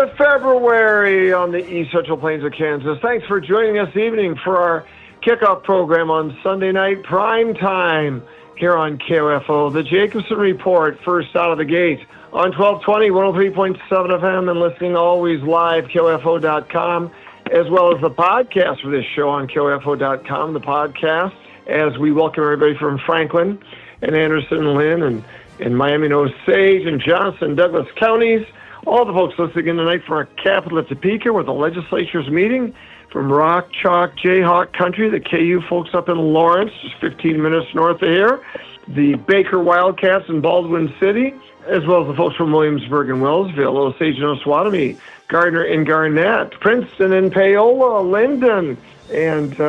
of February on the East Central Plains of Kansas. Thanks for joining us this evening for our kickoff program on Sunday night prime time here on KOFO. The Jacobsen Report, first out of the gate on 1220, 103.7 FM, and listening always live, KOFO.com, as well as the podcast for this show on KOFO.com, the podcast, as we welcome everybody from Franklin and Anderson, Lynn, and Miami, Osage, and Johnson, Douglas counties. All the folks listening in tonight from our capital at Topeka, where the legislature's meeting, from Rock, Chalk, Jayhawk country, the KU folks up in Lawrence, just 15 minutes north of here, the Baker Wildcats in Baldwin City, as well as the folks from Williamsburg and Wellsville, Osage and Osawatomie, Gardner and Garnett, Princeton and Paola, Linden, and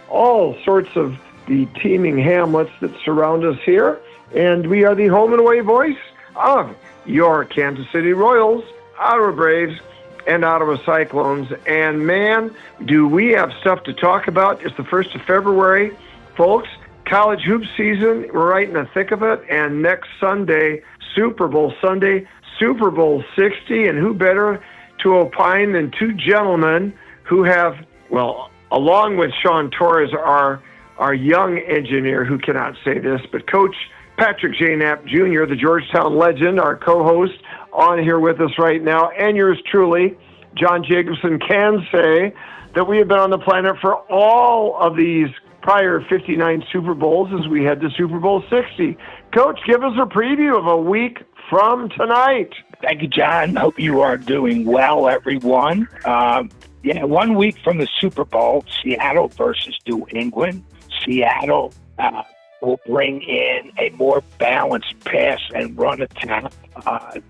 all sorts of the teeming hamlets that surround us here. And we are the home and away voice of your Kansas City Royals, Ottawa Braves, and Ottawa Cyclones. And man, do we have stuff to talk about. It's the 1st of February, folks. College hoop season, we're right in the thick of it. And next Sunday, Super Bowl Sunday, Super Bowl 60. And who better to opine than two gentlemen who have, well, along with Sean Torres, our young engineer who cannot say this, but Coach Patrick J. Knapp Jr., the Georgetown legend, our co-host on here with us right now, and yours truly, John Jacobsen, can say that we have been on the planet for all of these prior 59 Super Bowls as we head to Super Bowl 60. Coach, give us a preview of a week from tonight. Thank you, John. Hope you are doing well, everyone. 1 week from the Super Bowl, Seattle versus New England. Seattle will bring in a more balanced pass and run attack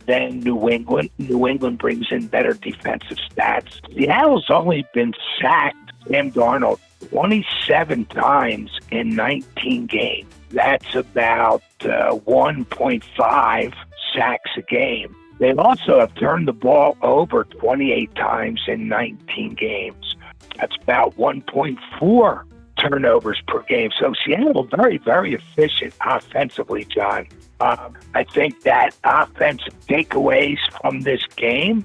than New England. New England brings in better defensive stats. Seattle's only been sacked, Sam Darnold, 27 times in 19 games. That's about 1.5 sacks a game. They also have turned the ball over 28 times in 19 games. That's about 1.4 turnovers per game. So Seattle, very, very efficient offensively, John. I think that offensive takeaways from this game,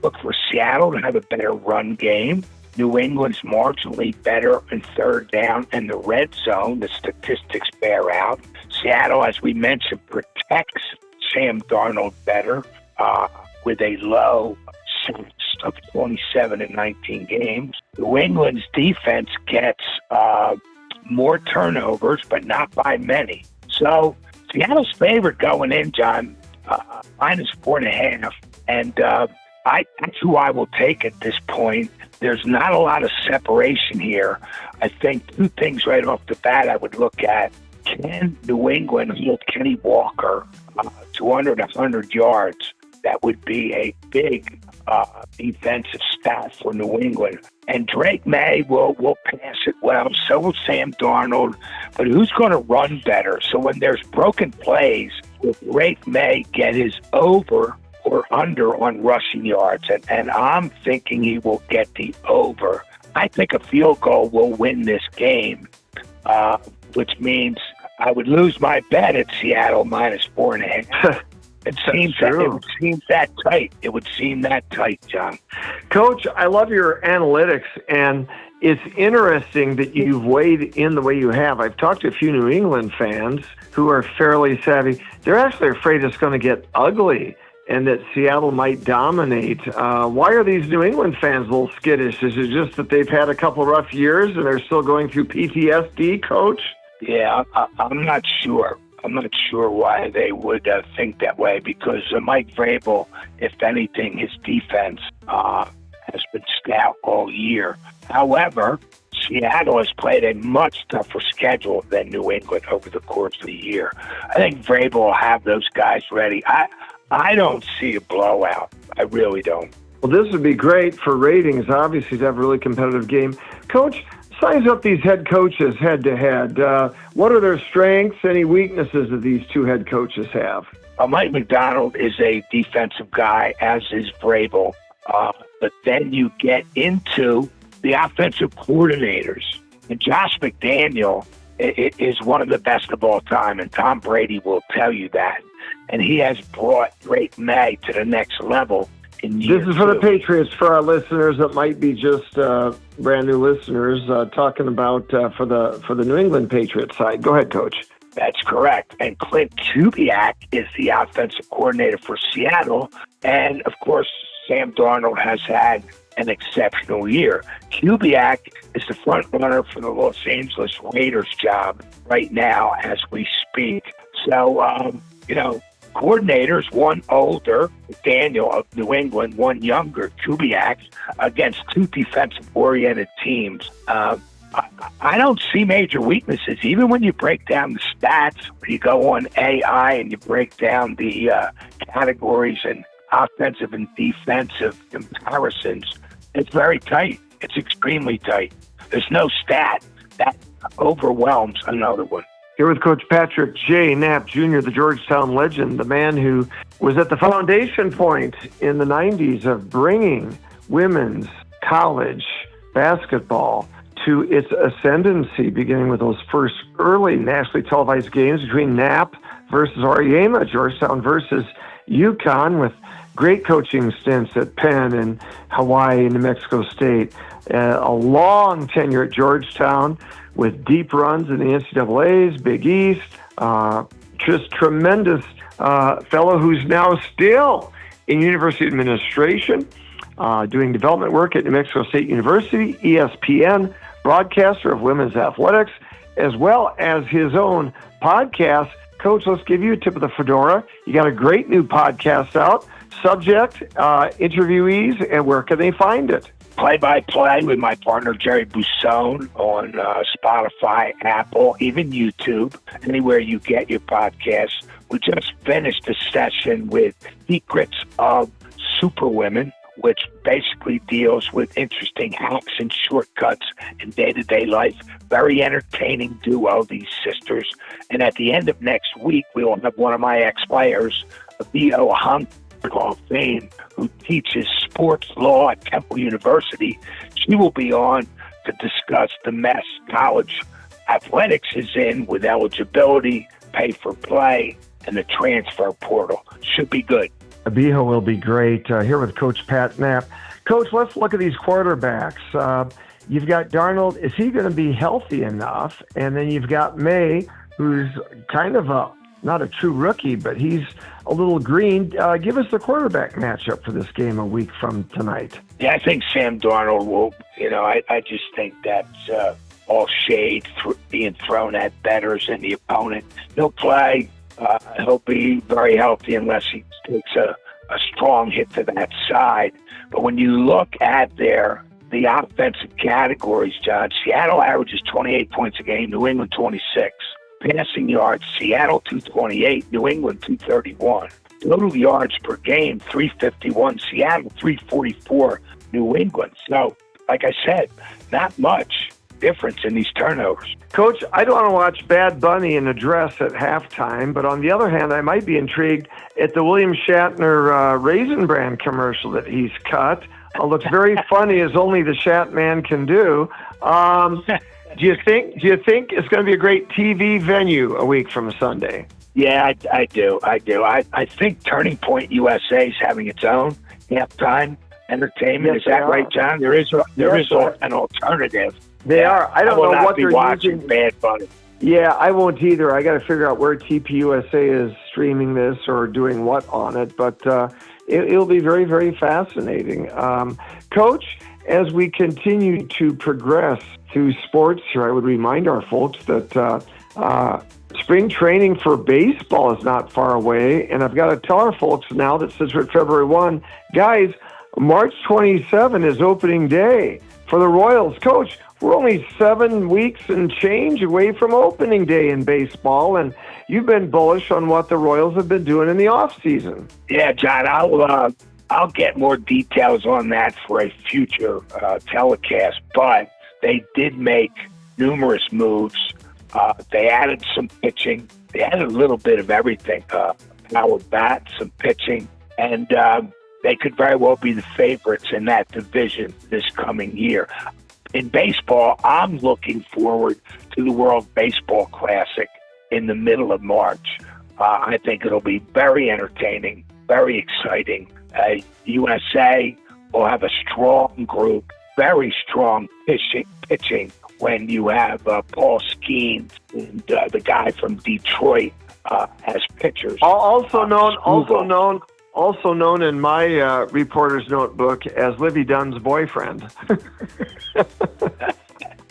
look for Seattle to have a better run game. New England's marginally better in third down and the red zone. The statistics bear out. Seattle, as we mentioned, protects Sam Darnold better with a low of 27 in 19 games. New England's defense gets more turnovers, but not by many. So Seattle's favorite going in, John, minus 4.5. And that's who I will take at this point. There's not a lot of separation here. I think two things right off the bat I would look at. Can New England hold Kenny Walker to under 100 yards? That would be a big defensive stat for New England. And Drake Maye will pass it well. So will Sam Darnold. But who's going to run better? So when there's broken plays, will Drake Maye get his over or under on rushing yards? And I'm thinking he will get the over. I think a field goal will win this game, which means I would lose my bet at Seattle minus 4.5. It would seem that tight. It would seem that tight, John. Coach, I love your analytics, and it's interesting that you've weighed in the way you have. I've talked to a few New England fans who are fairly savvy. They're actually afraid it's going to get ugly and that Seattle might dominate. Why are these New England fans a little skittish? Is it just that they've had a couple of rough years and they're still going through PTSD, Coach? Yeah, I'm not sure. I'm not sure why they would think that way, because Mike Vrabel, if anything, his defense has been stout all year. However, Seattle has played a much tougher schedule than New England over the course of the year. I think Vrabel will have those guys ready. I don't see a blowout. I really don't. Well, this would be great for ratings, obviously, to have a really competitive game. Coach, size up these head coaches head-to-head. What are their strengths, any weaknesses that these two head coaches have? Mike McDonald is a defensive guy, as is Vrabel. But then you get into the offensive coordinators. And Josh McDaniel is one of the best of all time, and Tom Brady will tell you that. And he has brought Drake Maye to the next level. in year This is for the two. Patriots, for our listeners that might be just brand new listeners, talking about for the New England Patriots side. Go ahead, Coach. That's correct. And Clint Kubiak is the offensive coordinator for Seattle. And, of course, Sam Darnold has had an exceptional year. Kubiak is the front runner for the Los Angeles Raiders job right now as we speak. So, coordinators, one older, Daniel of New England, one younger, Kubiak, against two defensive-oriented teams. I don't see major weaknesses. Even when you break down the stats, when you go on AI and you break down the categories and offensive and defensive comparisons, it's very tight. It's extremely tight. There's no stat that overwhelms another one. Here with Coach Patrick J. Knapp Jr., the Georgetown legend, the man who was at the foundation point in the 90s of bringing women's college basketball to its ascendancy, beginning with those first early nationally televised games between Knapp versus Auriemma, Georgetown versus UConn, with great coaching stints at Penn and Hawaii and New Mexico State. A long tenure at Georgetown with deep runs in the NCAAs, Big East. Just tremendous fellow who's now still in university administration, doing development work at New Mexico State University, ESPN, broadcaster of women's athletics, as well as his own podcast. Coach, let's give you a tip of the fedora. You got a great new podcast out. Subject, interviewees, and where can they find it? Play-by-play with my partner Jerry Busone on Spotify, Apple, even YouTube, anywhere you get your podcasts. We just finished a session with Secrets of Superwomen, which basically deals with interesting hacks and shortcuts in day-to-day life. Very entertaining duo, these sisters. And at the end of next week, we will have one of my ex-players, Theo Hunt, Hall of Fame, who teaches sports law at Temple University. She will be on to discuss the mess college athletics is in with eligibility, pay for play, and the transfer portal. Should be good. Abijo will be great. Here with Coach Pat Knapp. Coach, let's look at these quarterbacks. You've got Darnold. Is he going to be healthy enough? And then you've got Maye, who's kind of not a true rookie, but he's a little green. Give us the quarterback matchup for this game a week from tonight. Yeah, I think Sam Darnold will, I just think that's all shade being thrown at bettors and the opponent. He'll play. He'll be very healthy unless he takes a strong hit to that side. But when you look at the offensive categories, John, Seattle averages 28 points a game, New England 26. Passing yards, Seattle 228, New England 231. Total yards per game, 351, Seattle 344, New England. So, like I said, not much difference in these turnovers. Coach, I don't want to watch Bad Bunny in a dress at halftime, but on the other hand, I might be intrigued at the William Shatner Raisin Bran commercial that he's cut. Looks very funny, as only the Shat Man can do. Do you think it's going to be a great TV venue a week from Sunday? Yeah, I do. I think Turning Point USA is having its own halftime entertainment. Yes, is that right, John? There is an alternative. They are. I don't know what they're watching. using. Bad Bunny. Yeah, I won't either. I got to figure out where TPUSA is streaming this or doing what on it, but it'll be very, very fascinating. Coach, as we continue to progress through sports here, I would remind our folks that spring training for baseball is not far away, and I've got to tell our folks now that since we're at February 1, guys, March 27 is opening day for the Royals. Coach, we're only 7 weeks and change away from opening day in baseball, and you've been bullish on what the Royals have been doing in the offseason. Yeah, John, I'll get more details on that for a future telecast, but they did make numerous moves. They added some pitching. They added a little bit of everything, power bat, some pitching, and they could very well be the favorites in that division this coming year. In baseball, I'm looking forward to the World Baseball Classic in the middle of March. I think it'll be very entertaining, very exciting. USA will have a strong group, very strong pitching when you have Paul Skeens and the guy from Detroit as pitchers. Also known in my reporter's notebook as Livy Dunn's boyfriend.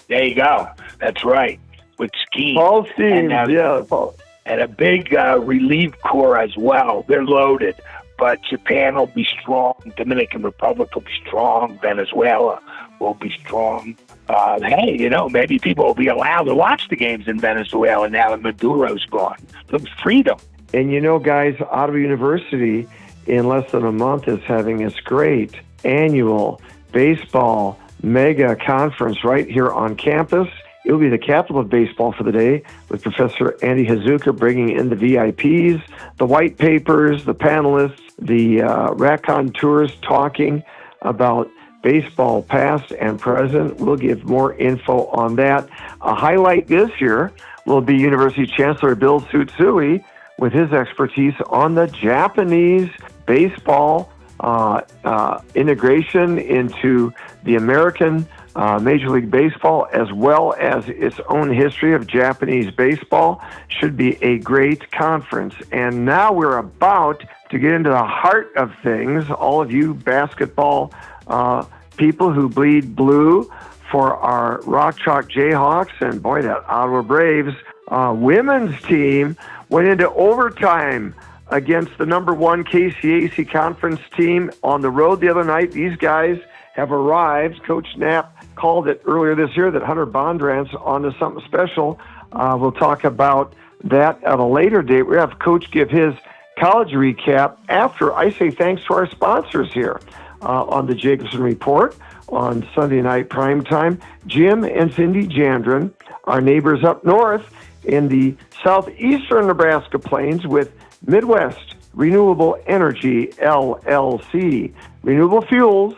There you go. That's right. With Skeens. Paul Skeens, Paul. And a big relief corps as well. They're loaded. But Japan will be strong. Dominican Republic will be strong. Venezuela will be strong. Hey, maybe people will be allowed to watch the games in Venezuela now that Maduro's gone. Some freedom. And guys, Ottawa University in less than a month is having its great annual baseball mega conference right here on campus. It will be the capital of baseball for the day, with Professor Andy Hazuka bringing in the VIPs, the white papers, the panelists, the raconteurs talking about baseball past and present. We'll give more info on that. A highlight this year will be University Chancellor Bill Tsutsui with his expertise on the Japanese baseball integration into the American Major League Baseball, as well as its own history of Japanese baseball. Should be a great conference. And now we're about to get into the heart of things. All of you basketball people who bleed blue for our Rock Chalk Jayhawks, and boy, that Ottawa Braves women's team went into overtime against the number one KCAC conference team on the road the other night. These guys have arrived. Coach Knapp called it earlier this year that Hunter Bondurant's onto something special. We'll talk about that at a later date. We have Coach give his college recap after I say thanks to our sponsors here on the Jacobsen Report on Sunday night primetime. Jim and Cindy Jandron, our neighbors up north in the southeastern Nebraska plains with Midwest Renewable Energy, LLC. Renewable fuels,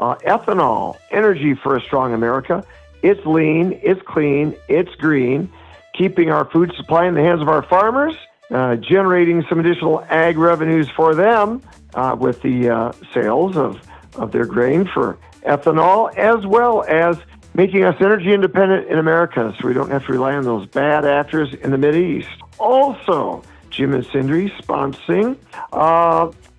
ethanol, energy for a strong America. It's lean, it's clean, it's green, keeping our food supply in the hands of our farmers, generating some additional ag revenues for them with the sales of their grain for ethanol, as well as making us energy independent in America so we don't have to rely on those bad actors in the Mideast. Also, Jim and Cindy sponsoring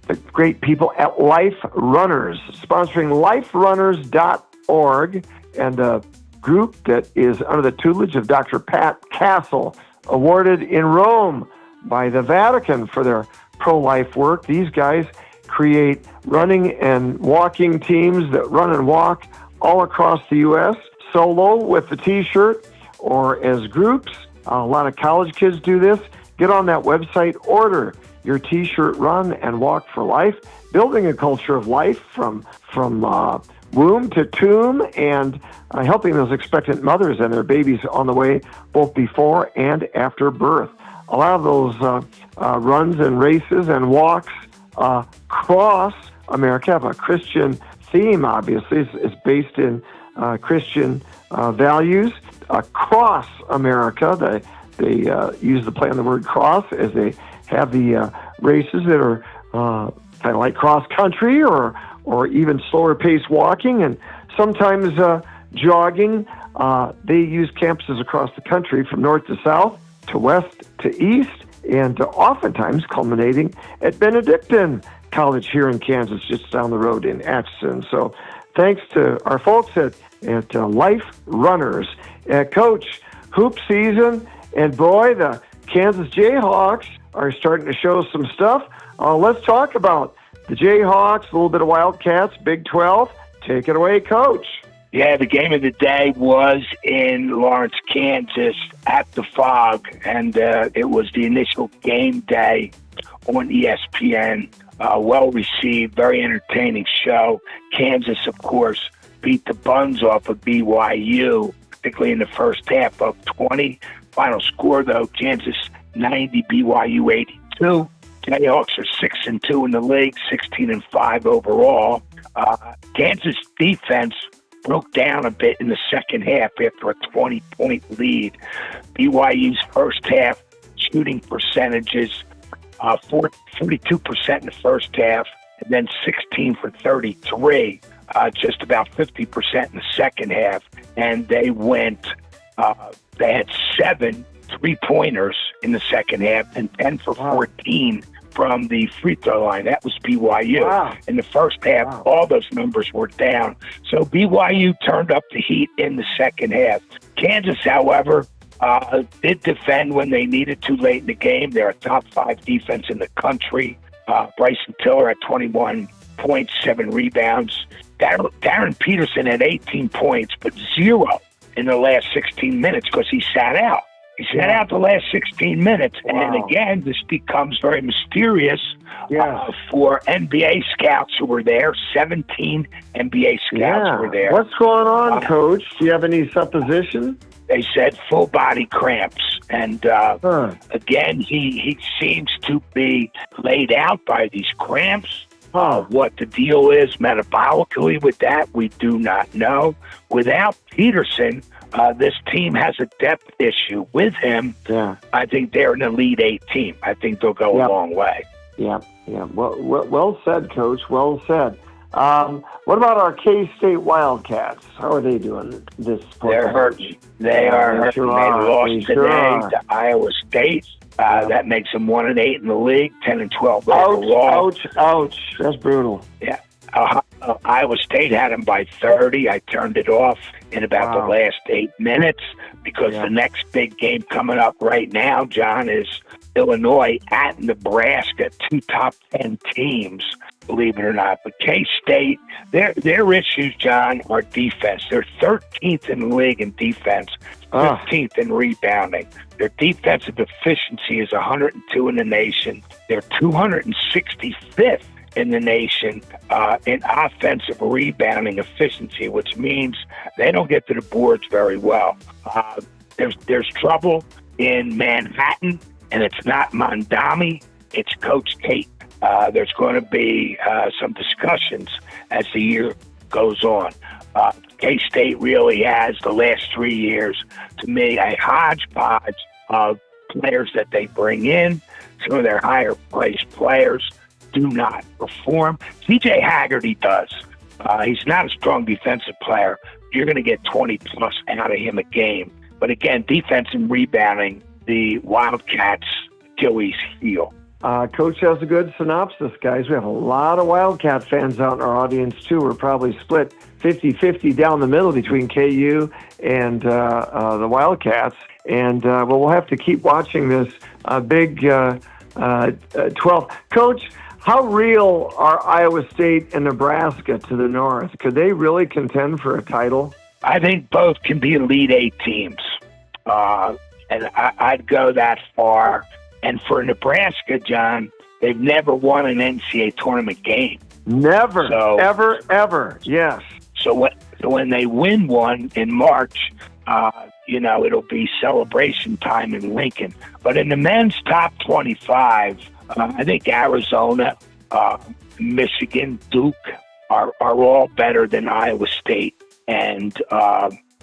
the great people at Life Runners, sponsoring liferunners.org, and a group that is under the tutelage of Dr. Pat Castle, awarded in Rome by the Vatican for their pro-life work. These guys create running and walking teams that run and walk all across the U.S., solo with the T-shirt or as groups. A lot of college kids do this. Get on that website, order your T-shirt, Run and Walk for Life, building a culture of life from womb to tomb, and helping those expectant mothers and their babies on the way, both before and after birth. A lot of those runs and races and walks across America have a Christian theme, obviously. It's based in Christian values. Across America, they use the play on the word cross as they have the races that are kind of like cross country or even slower pace walking, and sometimes jogging. They use campuses across the country from north to south, to west to east, and oftentimes culminating at Benedictine College here in Kansas, just down the road in Atchison. So thanks to our folks at Life Runners. Coach, hoop season, and boy, the Kansas Jayhawks are starting to show some stuff. Let's talk about the Jayhawks, a little bit of Wildcats, Big 12. Take it away, Coach. Yeah, the game of the day was in Lawrence, Kansas at the Fog, and it was the initial game day on ESPN. Well received, very entertaining show. Kansas, of course, beat the buns off of BYU, particularly in the first half, up 20. Final score, though, Kansas 90, BYU 82. Jayhawks are 6-2 in the league, 16-5 overall. Kansas defense broke down a bit in the second half after a 20-point lead. BYU's first half shooting percentages, 42% in the first half and then 16 for 33, just about 50% in the second half. And they had 7 3-pointers in the second half and 10 for 14 from the free throw line. That was BYU. Wow. In the first half, all those numbers were down. So BYU turned up the heat in the second half. Kansas, however, did defend when they needed to late in the game. They're a top 5 defense in the country. Bryson Tiller had 21 points, 7 rebounds. Darren Peterson had 18 points, but 0 in the last 16 minutes because he sat out. He sat out the last 16 minutes. And again, this becomes very mysterious for NBA scouts who were there. 17 NBA scouts were there. What's going on, Coach? Do you have any supposition? They said full body cramps. And again, he seems to be laid out by these cramps. What the deal is metabolically with that, we do not know. Without Peterson, this team has a depth issue. With him, I think they're an Elite 8 team. I think they'll go a long way. Yeah. Well said, Coach. Well said. What about our K-State Wildcats? How are they doing this point? They're hurt. They are hurt. They lost today to Iowa State. That makes them 1-8 in the league, 10-12 overall. Ouch! That's brutal. Yeah. Iowa State had them by 30. I turned it off in about the last 8 minutes because the next big game coming up right now, John, is Illinois at Nebraska, 2 top 10 teams, believe it or not. But K-State, their issues, John, are defense. They're 13th in the league in defense, 15th in rebounding. Their defensive efficiency is 102 in the nation. They're 265th in the nation in offensive rebounding efficiency, which means they don't get to the boards very well. There's trouble in Manhattan, and it's not Mondami, it's Coach Tate. There's going to be some discussions as the year goes on. K-State really has, the last 3 years, to me, a hodgepodge of players that they bring in. Some of their higher-placed players do not perform. C.J. Haggerty does. He's not a strong defensive player. You're going to get 20-plus out of him a game. But again, defense and rebounding, the Wildcats' Achilles heel. Coach has a good synopsis, guys. We have a lot of Wildcat fans out in our audience, too. We're probably split 50-50 down the middle between KU and the Wildcats. And we'll have to keep watching this big 12. Coach, how real are Iowa State and Nebraska to the north? Could they really contend for a title? I think both can be Elite 8 teams. And I'd go that far. And for Nebraska, John, they've never won an NCAA tournament game. Never, ever, yes. So when they win one in March, it'll be celebration time in Lincoln. But in the men's top 25, I think Arizona, Michigan, Duke are all better than Iowa State and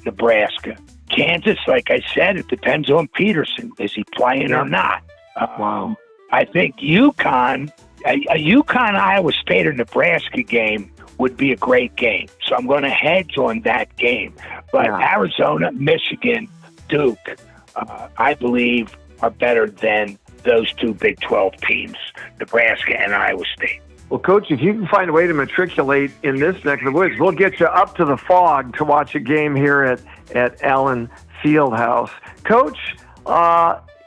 Nebraska. Kansas, like I said, it depends on Peterson. Is he playing or not? Wow. I think UConn, a UConn-Iowa State or Nebraska game would be a great game. So I'm going to hedge on that game. But Arizona, Michigan, Duke, I believe are better than those 2 Big 12 teams, Nebraska and Iowa State. Well, Coach, if you can find a way to matriculate in this neck of the woods, we'll get you up to the Fog to watch a game here at Allen Fieldhouse. Coach,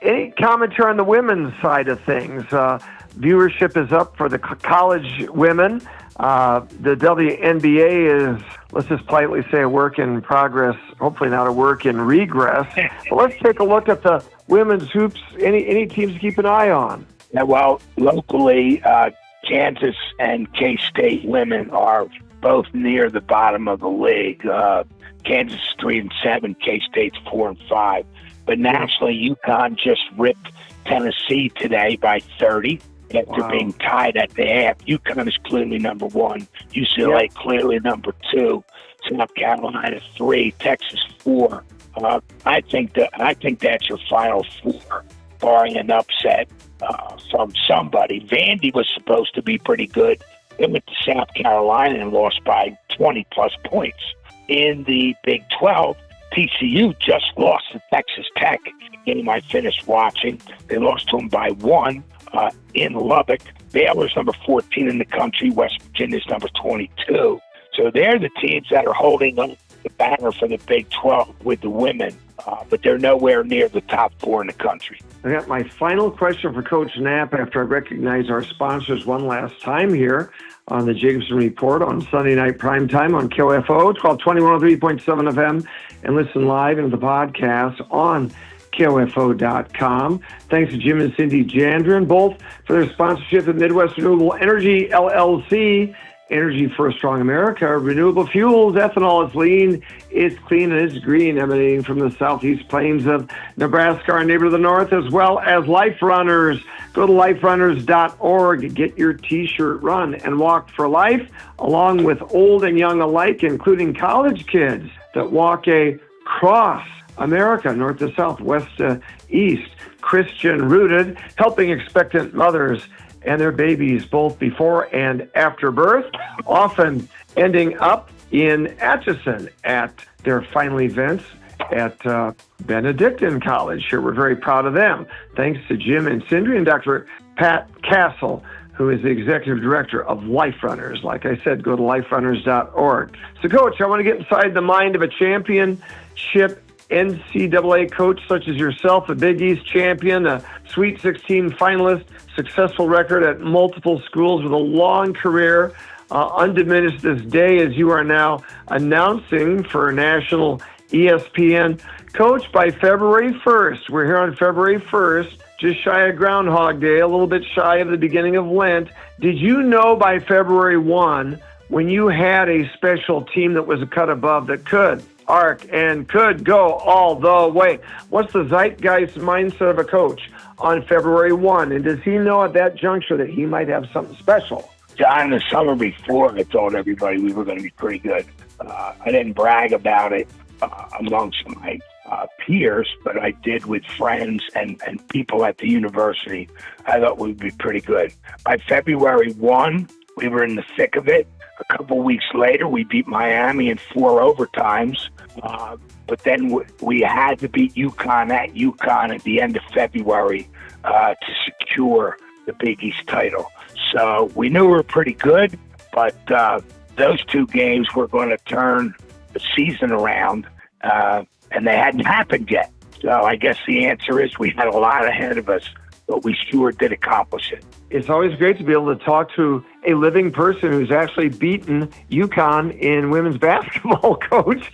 any commentary on the women's side of things? Viewership is up for the college women. The WNBA is, let's just politely say, a work in progress, hopefully not a work in regress. But let's take a look at the women's hoops. Any teams to keep an eye on? Yeah, well, locally, Kansas and K-State women are both near the bottom of the league. Kansas 3-7, K-State's 4-5. But nationally, UConn just ripped Tennessee today by 30 after being tied at the half. UConn is clearly number 1. UCLA clearly number 2. South Carolina 3. Texas 4. I think that's your final 4, barring an upset from somebody. Vandy was supposed to be pretty good They went to South Carolina and lost by 20-plus points. In the Big 12, TCU just lost to Texas Tech, a game I finished watching. They lost to them by 1 in Lubbock. Baylor's number 14 in the country. West Virginia's number 22. So they're the teams that are holding up the banner for the Big 12 with the women, but they're nowhere near the top 4 in the country. I got my final question for Coach Knapp after I recognize our sponsors one last time here on the Jacobsen Report on Sunday night primetime on KOFO, 1220 103.7 FM, and listen live into the podcast on KOFO.com. Thanks to Jim and Cindy Jandrin, both for their sponsorship of Midwest Renewable Energy, LLC, Energy for a Strong America, renewable fuels, ethanol. It's lean, it's clean, and it's green, emanating from the southeast plains of Nebraska, our neighbor to the north, as well as Life Runners. Go to liferunners.org, get your T-shirt, run and walk for life, along with old and young alike, including college kids that walk across America, north to south, west to east, Christian rooted, helping expectant mothers and their babies both before and after birth, often ending up in Atchison at their final events at Benedictine College. Here, we're very proud of them. Thanks to Jim and Cindy and Dr. Pat Castle, who is the executive director of Life Runners. Like I said, go to liferunners.org. So, Coach, I want to get inside the mind of a championship NCAA coach such as yourself, a Big East champion, a Sweet 16 finalist, successful record at multiple schools with a long career, undiminished this day as you are now announcing for national ESPN. Coach, by February 1st, we're here on February 1st, just shy of Groundhog Day, a little bit shy of the beginning of Lent. Did you know by February 1, when you had a special team that was a cut above that could arc and could go all the way? What's the zeitgeist mindset of a coach on February 1? And does he know at that juncture that he might have something special? John, the summer before, I told everybody we were going to be pretty good. I didn't brag about it amongst my peers, but I did with friends and people at the university. I thought we'd be pretty good. By February 1, we were in the thick of it. A couple weeks later, we beat Miami in 4 overtimes. But then we had to beat UConn at the end of February to secure the Big East title. So we knew we were pretty good, but those 2 games were going to turn the season around, and they hadn't happened yet. So I guess the answer is we had a lot ahead of us, but we sure did accomplish it. It's always great to be able to talk to a living person who's actually beaten UConn in women's basketball, Coach.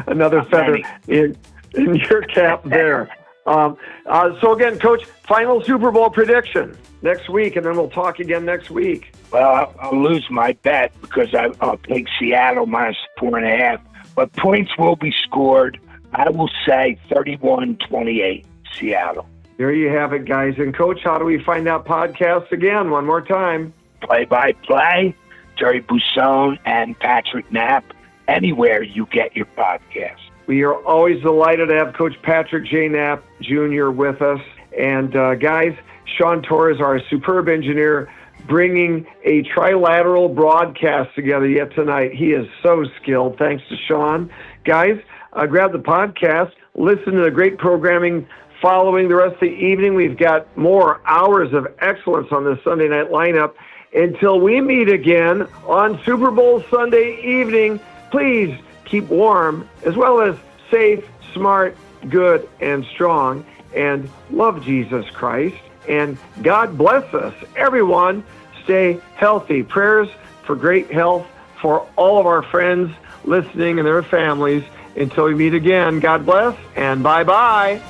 Another feather in your cap there. So again, Coach, final Super Bowl prediction next week, and then we'll talk again next week. Well, I'll lose my bet because I'll take Seattle minus 4.5, but points will be scored. I will say 31-28 Seattle. There you have it, guys. And, Coach, how do we find out podcasts again? One more time. Play-by-play, Terry Busson and Patrick Knapp, anywhere you get your podcast. We are always delighted to have Coach Patrick J. Knapp Jr. with us. And, guys, Sean Torres, our superb engineer, bringing a trilateral broadcast together yet tonight. He is so skilled. Thanks to Sean. Guys, grab the podcast, listen to the great programming following the rest of the evening. We've got more hours of excellence on this Sunday night lineup. Until we meet again on Super Bowl Sunday evening, please keep warm, as well as safe, smart, good, and strong, and love Jesus Christ. And God bless us. Everyone, stay healthy. Prayers for great health for all of our friends listening and their families. Until we meet again, God bless, and bye-bye.